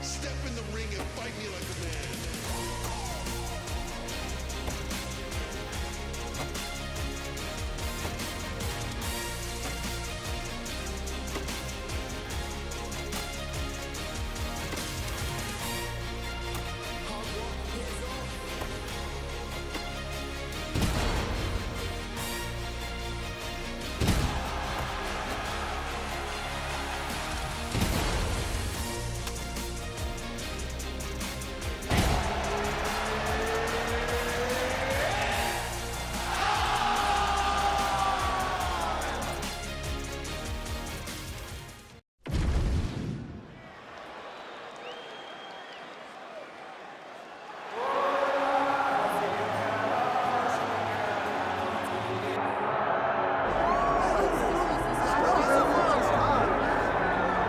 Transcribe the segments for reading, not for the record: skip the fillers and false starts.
Step in the ring and fight me like a man.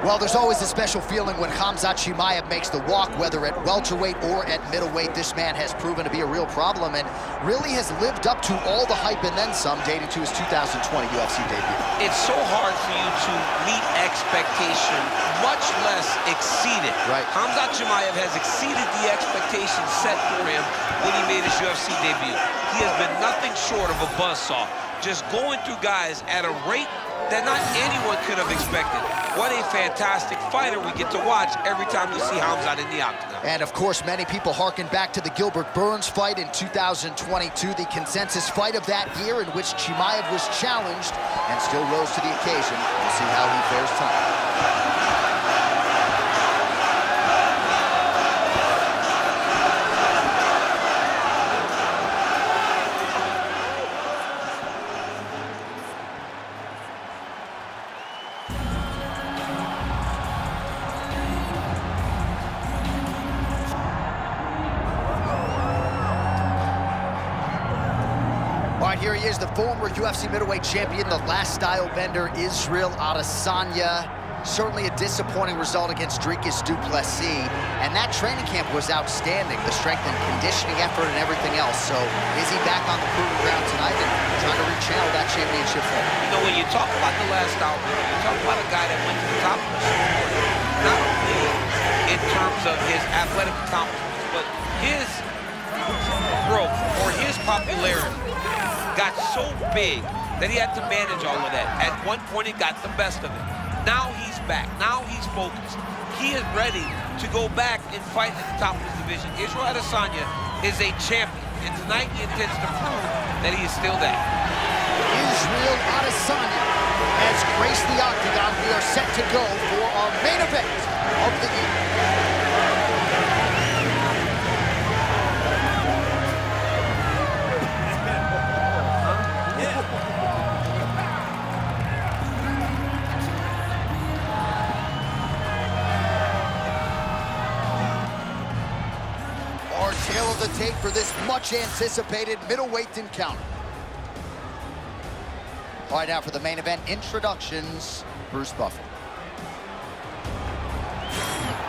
Well, there's always a special feeling when Khamzat Chimaev makes the walk, whether at welterweight or at middleweight. This man has proven to be a real problem and really has lived up to all the hype and then some, dating to his 2020 UFC debut. It's so hard for you to meet expectation, much less exceed it. Right. Khamzat Chimaev has exceeded the expectations set for him when he made his UFC debut. He has been nothing short of a buzzsaw, just going through guys at a rate that not anyone could have expected. What a fantastic fighter we get to watch every time we see Khamzat in the octagon. And of course, many people harken back to the Gilbert Burns fight in 2022, the consensus fight of that year in which Chimaev was challenged and still rose to the occasion. We'll see how he fares tonight. All right, here he is, the former UFC middleweight champion, the last style bender, Israel Adesanya. Certainly a disappointing result against Dricus du Plessis, and that training camp was outstanding, the strength and conditioning effort and everything else. So is he back on the proving ground tonight and trying to rechannel that championship form? You know, when you talk about the last style bender, you talk about a guy that went to the top of the sport, not only in terms of his athletic accomplishments, but his growth or his popularity got so big that he had to manage all of that. At one point, he got the best of it. Now he's back. Now he's focused. He is ready to go back and fight at the top of his division. Israel Adesanya is a champion, and tonight he intends to prove that he is still that. Israel Adesanya has graced the octagon. We are set to go for our main event of the evening. Tail of the tape for this much-anticipated middleweight encounter. All right, now for the main event introductions, Bruce Buffer.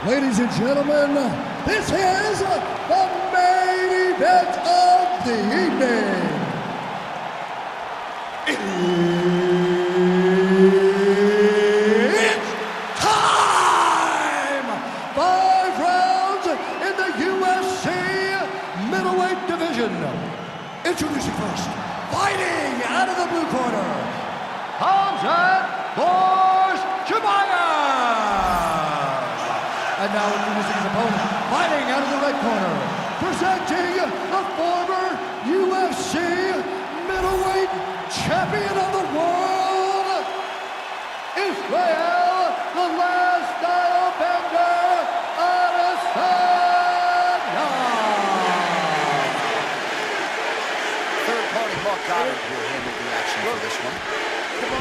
Ladies and gentlemen, this is the main event of the evening. It's time! 5 rounds in the UFC middleweight division. Introducing first, fighting out of the blue corner, Khamzat Chimaev. And now introducing his opponent, fighting out of the red corner, presenting the former UFC middleweight champion of the world, Israel, the last style bender, Adesanya. Third-party Mark Goddard will handle the action for this one.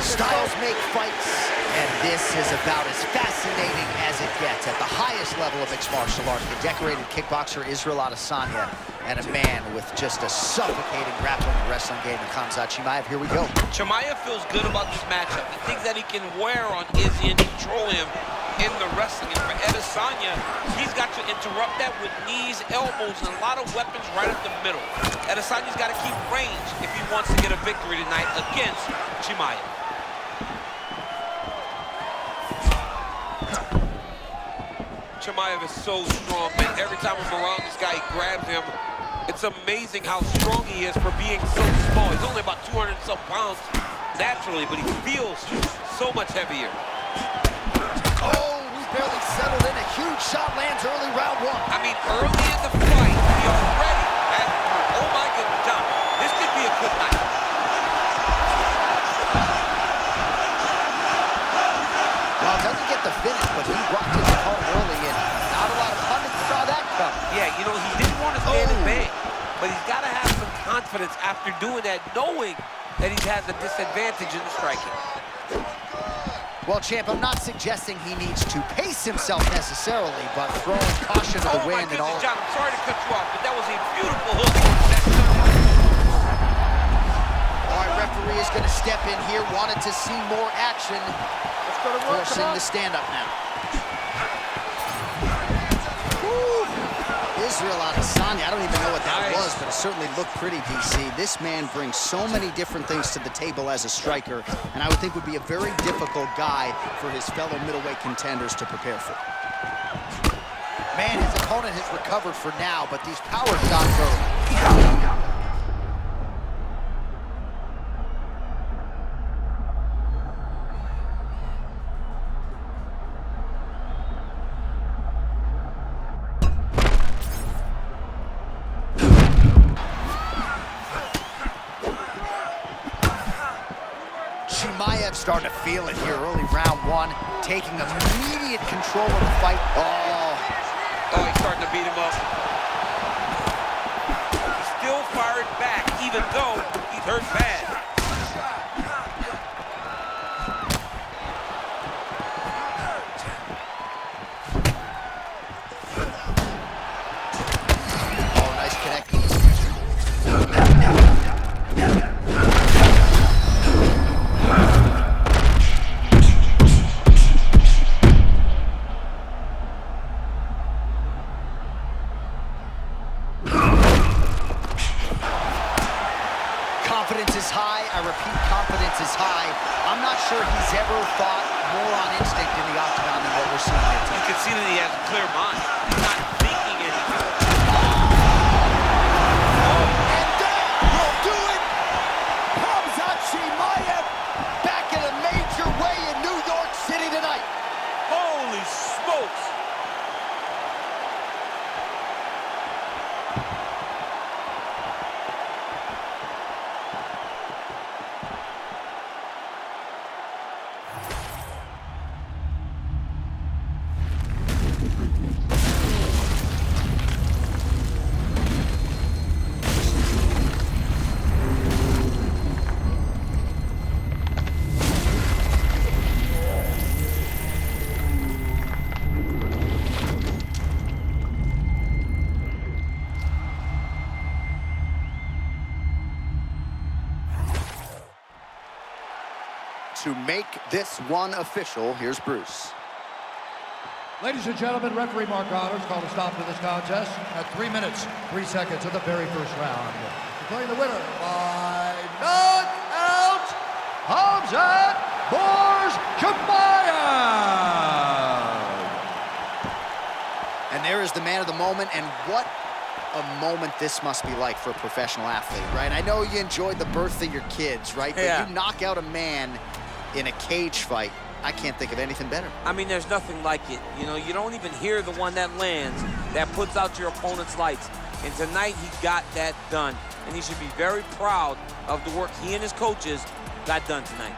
Styles make fights, and this is about as fascinating as it gets at the highest level of mixed martial arts. The decorated kickboxer Israel Adesanya and a man with just a suffocating grappling and wrestling game in Khamzat Chimaev. Here we go. Chimaev feels good about this matchup. He thinks that he can wear on Izzy and control him in the wrestling. And for Adesanya, he's got to interrupt that with knees, elbows, and a lot of weapons right up the middle. Adesanya's got to keep range if he wants to get a victory tonight against Chimaev. Chimaev is so strong, man. Every time I'm around this guy, he grabs him. It's amazing how strong he is for being so small. He's only about 200-some pounds naturally, but he feels so much heavier. Oh, we barely settled in. A huge shot lands early round one. I mean, early in the fight, he already had, oh my goodness, John, this could be a good night. Well, doesn't get the finish, but he rocked his opponent early in. Not a lot of pundits saw that come. Yeah, you know, he didn't want to stand and bang, but he's got to have some confidence after doing that, knowing that he has a disadvantage in the striking. Well, champ, I'm not suggesting he needs to pace himself necessarily, but throwing caution to the wind and all. Oh my goodness, John, I'm sorry to cut you off, but that was a beautiful hook. All right, referee is going to step in here. Wanted to see more action. Let's go to work. Forcing the stand-up now. Woo. Israel Adesanya, I don't even know what that was, but it certainly looked pretty, DC. This man brings so many different things to the table as a striker, and I would think would be a very difficult guy for his fellow middleweight contenders to prepare for. Man, his opponent has recovered for now, but these power shots are... Chimaev starting to feel it here early round one, taking immediate control of the fight. Oh, he's starting to beat him up. He's still firing back, even though he's hurt bad. Oh, nice connect. Confidence is high. I repeat, confidence is high. I'm not sure he's ever thought more on instinct in the octagon than what we're seeing here tonight. You can see that he has a clear mind. He's not thinking anything. And that will do it. Khamzat Chimaev back in a major way in New York City tonight. Holy smokes. To make this one official, here's Bruce. Ladies and gentlemen, referee Mark Honors called a stop to this contest at 3 minutes, 3 seconds of the very first round. Declaring the winner by knockout, Khamzat Chimaev. And there is the man of the moment, and what a moment this must be like for a professional athlete, right? I know you enjoyed the birth of your kids, right? But you knock out a man in a cage fight, I can't think of anything better. I mean, there's nothing like it. You know, you don't even hear the one that lands, that puts out your opponent's lights. And tonight, he got that done. And he should be very proud of the work he and his coaches got done tonight.